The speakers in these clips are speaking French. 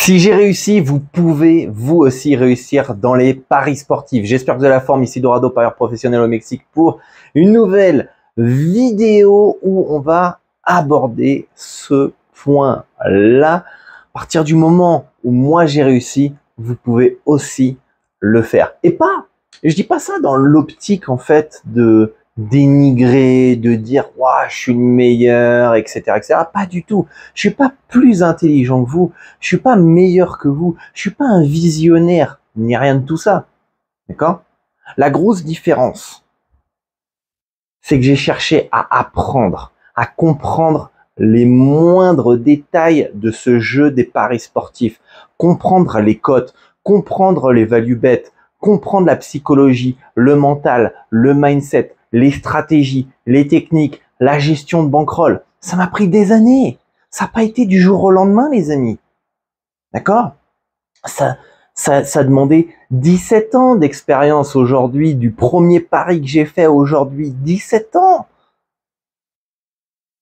Si j'ai réussi, vous pouvez vous aussi réussir dans les paris sportifs. J'espère que vous avez la forme ici Dorado, parieur professionnel au Mexique, pour une nouvelle vidéo où on va aborder ce point-là. À partir du moment où moi j'ai réussi, vous pouvez aussi le faire. Je dis pas ça dans l'optique en fait de dénigrer, de dire ouah, je suis le meilleur, etc., etc. Pas du tout. Je suis pas plus intelligent que vous. Je suis pas meilleur que vous. Je suis pas un visionnaire, ni rien de tout ça. D'accord? La grosse différence, c'est que j'ai cherché à apprendre, à comprendre les moindres détails de ce jeu des paris sportifs, comprendre les cotes, comprendre les value bets, comprendre la psychologie, le mental, le mindset, les stratégies, les techniques, la gestion de bankroll. Ça m'a pris des années. Ça n'a pas été du jour au lendemain, les amis. D'accord? Ça demandait 17 ans d'expérience aujourd'hui, du premier pari que j'ai fait aujourd'hui, 17 ans.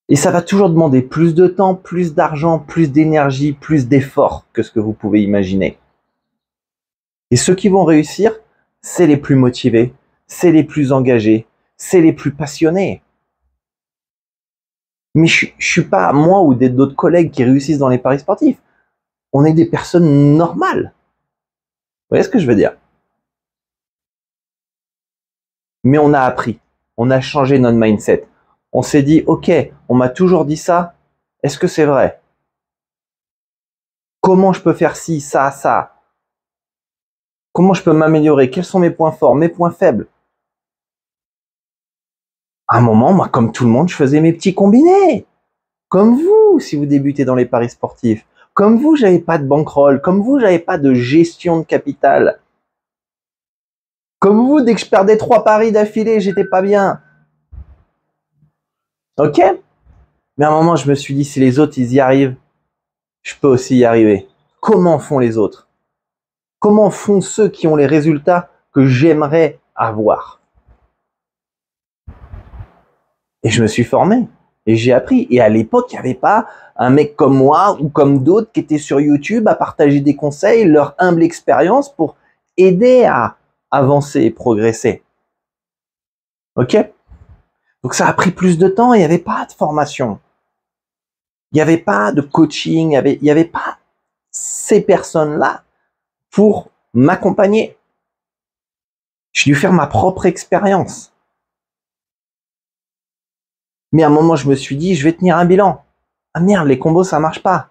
Et ça va toujours demander plus de temps, plus d'argent, plus d'énergie, plus d'efforts que ce que vous pouvez imaginer. Et ceux qui vont réussir, c'est les plus motivés, c'est les plus engagés, c'est les plus passionnés. Mais je suis pas, moi ou d'autres collègues qui réussissent dans les paris sportifs, on est des personnes normales. Vous voyez ce que je veux dire? Mais on a appris, on a changé notre mindset. On s'est dit, ok, on m'a toujours dit ça, est-ce que c'est vrai? Comment je peux faire ci, ça, ça? Comment je peux m'améliorer? Quels sont mes points forts, mes points faibles? À un moment, moi, comme tout le monde, je faisais mes petits combinés. Comme vous, si vous débutez dans les paris sportifs. Comme vous, j'avais pas de bankroll. Comme vous, j'avais pas de gestion de capital. Comme vous, dès que je perdais 3 paris d'affilée, j'étais pas bien. Ok? Mais à un moment, je me suis dit, si les autres, ils y arrivent, je peux aussi y arriver. Comment font les autres? Comment font ceux qui ont les résultats que j'aimerais avoir? Et je me suis formé. Et j'ai appris. Et à l'époque, il n'y avait pas un mec comme moi ou comme d'autres qui étaient sur YouTube à partager des conseils, leur humble expérience pour aider à avancer et progresser. Ok? Donc ça a pris plus de temps et il n'y avait pas de formation. Il n'y avait pas de coaching, il n'y avait pas ces personnes-là pour m'accompagner. J'ai dû faire ma propre expérience. Mais à un moment, je me suis dit, je vais tenir un bilan. Ah merde, les combos, ça marche pas.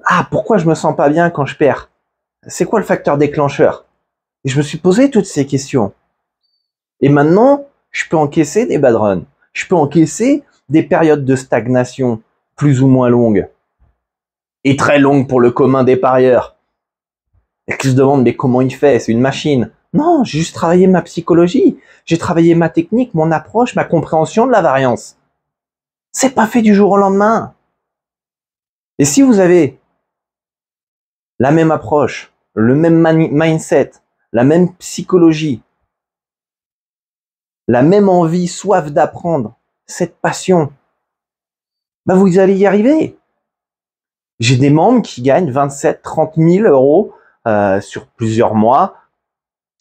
Ah, pourquoi je me sens pas bien quand je perds? C'est quoi le facteur déclencheur? Et je me suis posé toutes ces questions. Et maintenant, je peux encaisser des bad runs. Je peux encaisser des périodes de stagnation plus ou moins longues. Et très longues pour le commun des parieurs. Et qui se demandent, mais comment il fait? C'est une machine. Non, j'ai juste travaillé ma psychologie. J'ai travaillé ma technique, mon approche, ma compréhension de la variance. C'est pas fait du jour au lendemain. Et si vous avez la même approche, le même mindset, la même psychologie, la même envie, soif d'apprendre, cette passion, ben vous allez y arriver. J'ai des membres qui gagnent 27, 30 000 euros sur plusieurs mois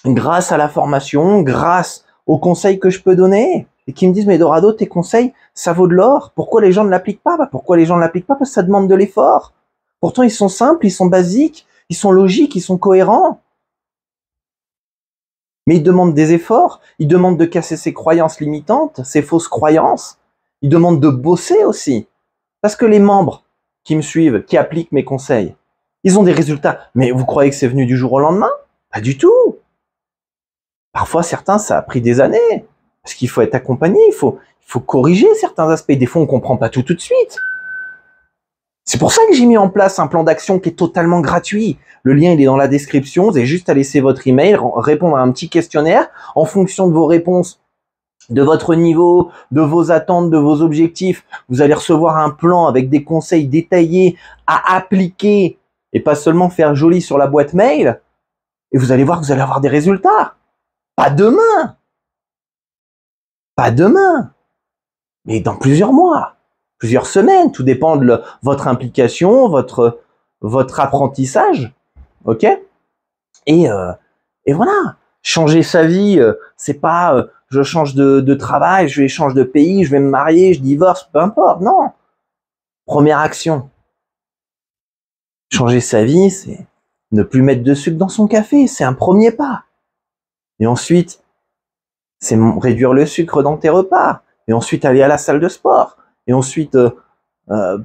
grâce à la formation, grâce aux conseils que je peux donner et qui me disent, mais Dorado, tes conseils, ça vaut de l'or. Pourquoi les gens ne l'appliquent pas? Pourquoi les gens ne l'appliquent pas? Parce que ça demande de l'effort. Pourtant, ils sont simples, ils sont basiques, ils sont logiques, ils sont cohérents. Mais ils demandent des efforts, ils demandent de casser ses croyances limitantes, ses fausses croyances. Ils demandent de bosser aussi. Parce que les membres qui me suivent, qui appliquent mes conseils, ils ont des résultats. Mais vous croyez que c'est venu du jour au lendemain? Pas du tout. Parfois, certains, ça a pris des années. Parce qu'il faut être accompagné, il faut corriger certains aspects. Des fois, on comprend pas tout de suite. C'est pour ça que j'ai mis en place un plan d'action qui est totalement gratuit. Le lien, il est dans la description. Vous avez juste à laisser votre email, répondre à un petit questionnaire. En fonction de vos réponses, de votre niveau, de vos attentes, de vos objectifs, vous allez recevoir un plan avec des conseils détaillés à appliquer et pas seulement faire joli sur la boîte mail. Et vous allez voir que vous allez avoir des résultats. Pas demain. Pas demain. Mais dans plusieurs mois. Plusieurs semaines, tout dépend de votre implication, votre votre apprentissage, ok? Et voilà, changer sa vie, c'est pas je change de travail, je change de pays, je vais me marier, je divorce, peu importe, non. Première action, changer sa vie, c'est ne plus mettre de sucre dans son café, c'est un premier pas. Et ensuite, c'est réduire le sucre dans tes repas. Et ensuite, aller à la salle de sport. Et ensuite,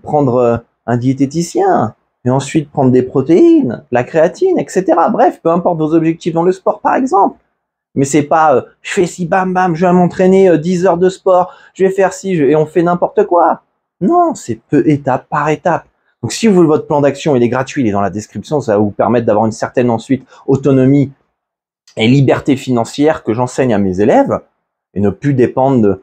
prendre un diététicien. Et ensuite, prendre des protéines, la créatine, etc. Bref, peu importe vos objectifs dans le sport, par exemple. Mais c'est pas, je fais ci, bam, bam, je vais m'entraîner 10 heures de sport, je vais faire ci, et on fait n'importe quoi. Non, c'est peu étape par étape. Donc, si vous, votre plan d'action, il est gratuit, il est dans la description, ça va vous permettre d'avoir une certaine ensuite autonomie et liberté financière que j'enseigne à mes élèves et ne plus dépendre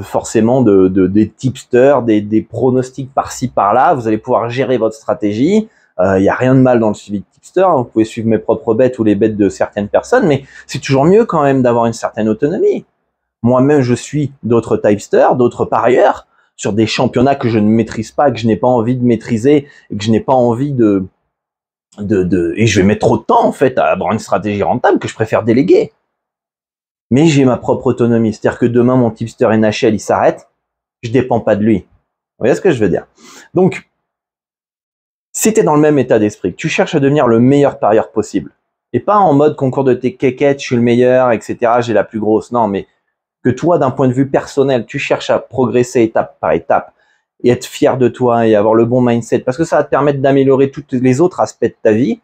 forcément des tipsters, des pronostics par-ci par-là. Vous allez pouvoir gérer votre stratégie. Il n'y a rien de mal dans le suivi de tipster. Vous pouvez suivre mes propres bêtes ou les bêtes de certaines personnes, mais c'est toujours mieux quand même d'avoir une certaine autonomie. Moi-même, je suis d'autres tipsters, d'autres parieurs sur des championnats que je ne maîtrise pas, que je n'ai pas envie de maîtriser et que je n'ai pas envie et je vais mettre trop de temps en fait à avoir une stratégie rentable que je préfère déléguer. Mais j'ai ma propre autonomie, c'est-à-dire que demain mon tipster NHL il s'arrête, je dépends pas de lui. Vous voyez ce que je veux dire? Donc, si tu es dans le même état d'esprit, que tu cherches à devenir le meilleur parieur possible, et pas en mode concours de tes quéquettes, je suis le meilleur, etc., j'ai la plus grosse, non, mais que toi, d'un point de vue personnel, tu cherches à progresser étape par étape, et être fier de toi et avoir le bon mindset, parce que ça va te permettre d'améliorer tous les autres aspects de ta vie,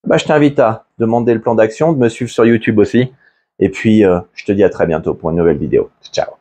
bah, je t'invite à demander le plan d'action, de me suivre sur YouTube aussi. Et puis, je te dis à très bientôt pour une nouvelle vidéo. Ciao.